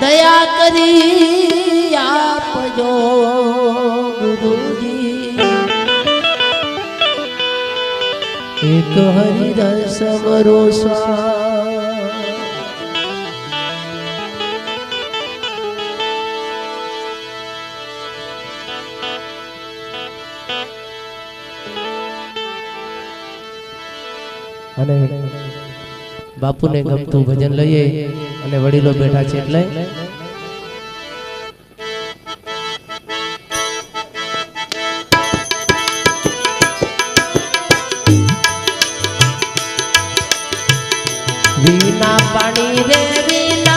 દયા કરી આપજો ગુરુજી એક હરિરસ મરો અને બાપુને ગમતું ભજન લઈએ અને વડીલો બેઠા છે એટલે વિના પાણી રે વિના